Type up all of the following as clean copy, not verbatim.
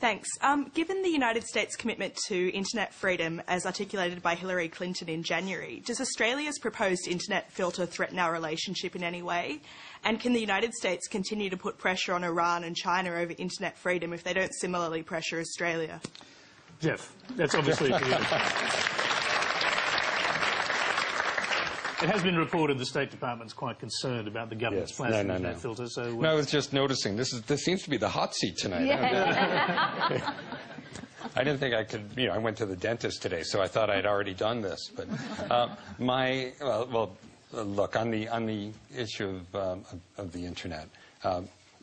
Thanks. Given the United States' commitment to internet freedom as articulated by Hillary Clinton in January, does Australia's proposed internet filter threaten our relationship in any way? And can the United States continue to put pressure on Iran and China over internet freedom if they don't similarly pressure Australia? Jeff, that's obviously for you. It has been reported the State Department's quite concerned about the government's plans for internet filters. So, no, I was just noticing this seems to be the hot seat tonight. Yeah. I didn't think I could. I went to the dentist today, so I thought I'd already done this. But look, on the issue of the internet,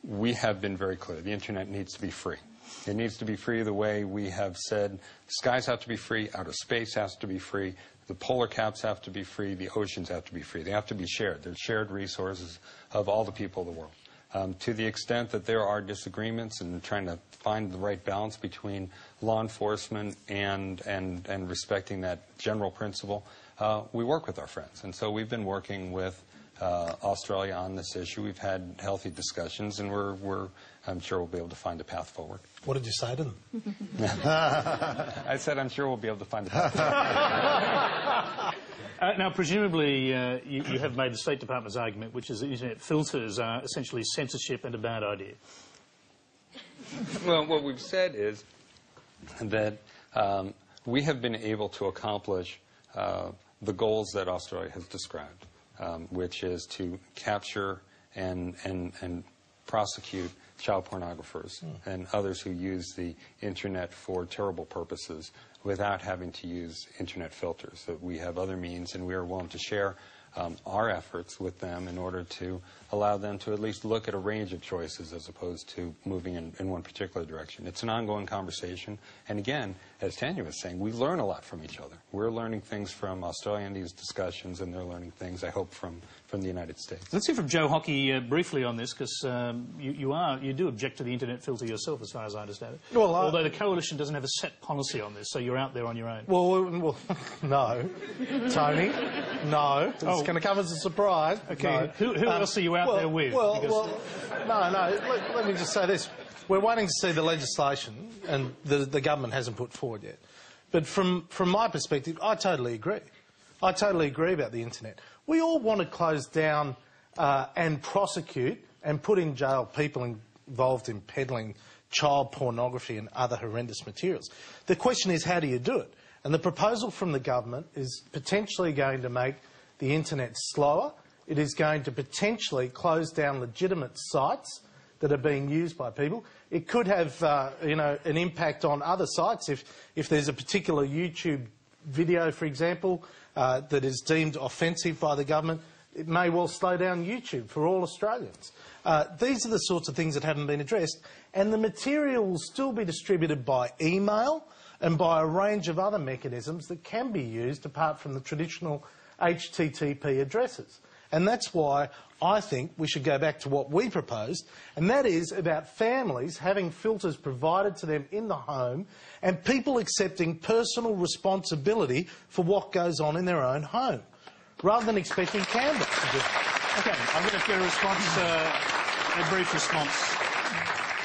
we have been very clear. The internet needs to be free. It needs to be free the way we have said. Skies have to be free. Outer space has to be free. The polar caps have to be free. The oceans have to be free. They have to be shared. They're shared resources of all the people of the world. To the extent that there are disagreements and trying to find the right balance between law enforcement and respecting that general principle, we work with our friends. And so we've been working with Australia on this issue. We've had healthy discussions, and I'm sure we'll be able to find a path forward. What did you say to them? I said I'm sure we'll be able to find a path forward. Now, presumably, you have made the State Department's argument, which is that internet filters are essentially censorship and a bad idea. Well, what we've said is that we have been able to accomplish the goals that Australia has described, which is to capture and prosecute child pornographers and others who use the internet for terrible purposes without having to use internet filters. That we have other means, and we are willing to share our efforts with them in order to allow them to at least look at a range of choices as opposed to moving in one particular direction. It's an ongoing conversation, and again, as Tanya was saying, we learn a lot from each other. We're learning things from Australia in these discussions, and they're learning things, I hope, from the United States. Let's hear from Joe Hockey briefly on this, because you do object to the internet filter yourself, as far as I understand it. Well, although the coalition doesn't have a set policy on this, so you're out there on your own. Well, no, Tony, no. It's going to come as a surprise. Okay, no. Who else are you out there with? No. Let me just say this: we're waiting to see the legislation, and the government hasn't put forward yet. But from my perspective, I totally agree. I totally agree about the internet. We all want to close down and prosecute and put in jail people involved in peddling child pornography and other horrendous materials. The question is, how do you do it? And the proposal from the government is potentially going to make the internet slower. It is going to potentially close down legitimate sites that are being used by people. It could have, an impact on other sites if there's a particular YouTube video, for example, that is deemed offensive by the government. It may well slow down YouTube for all Australians. These are the sorts of things that haven't been addressed, and the material will still be distributed by email and by a range of other mechanisms that can be used apart from the traditional HTTP addresses. And that's why I think we should go back to what we proposed, and that is about families having filters provided to them in the home and people accepting personal responsibility for what goes on in their own home, rather than expecting Canberra to do it. OK, I'm going to get a response, a brief response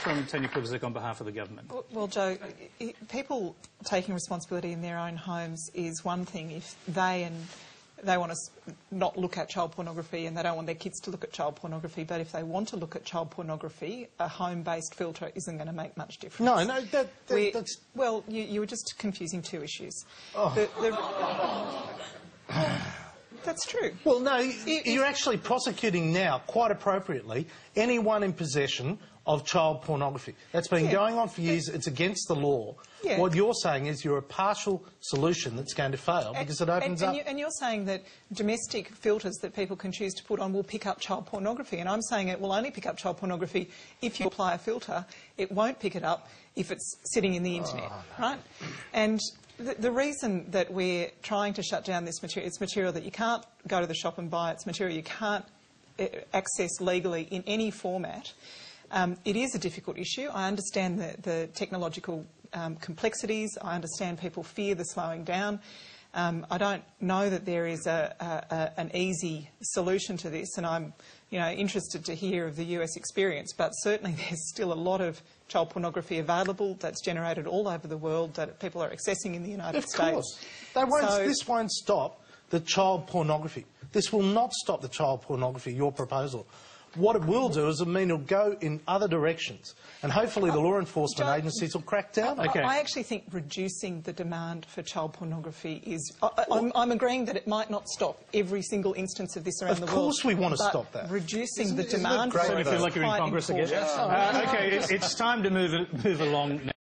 from Tanya Plibersek on behalf of the government. Well, Joe, people taking responsibility in their own homes is one thing if they want to not look at child pornography and they don't want their kids to look at child pornography, but if they want to look at child pornography, a home-based filter isn't going to make much difference. No, that's... Well, you were just confusing two issues. That's true. Well, no, you're actually prosecuting now, quite appropriately, anyone in possession of child pornography. That's been going on for years. It's against the law. Yeah. What you're saying is you're a partial solution that's going to fail because it opens up... And you're saying that domestic filters that people can choose to put on will pick up child pornography, and I'm saying it will only pick up child pornography if you apply a filter. It won't pick it up if it's sitting in the internet, right? And the reason that we're trying to shut down this material, it's material that you can't go to the shop and buy, it's material you can't access legally in any format. It is a difficult issue. I understand the technological complexities. I understand people fear the slowing down. I don't know that there is an easy solution to this, and I'm interested to hear of the US experience, but certainly there's still a lot of child pornography available that's generated all over the world that people are accessing in the United States. Of course. This won't stop the child pornography. This will not stop the child pornography, your proposal. What it will do is it'll go in other directions, and hopefully the law enforcement agencies will crack down. I actually think reducing the demand for child pornography is... I'm agreeing that it might not stop every single instance of this around the world. Of course we want to stop that. Reducing the demand for it I feel like you're in Congress again. important. OK, it's time to move along now.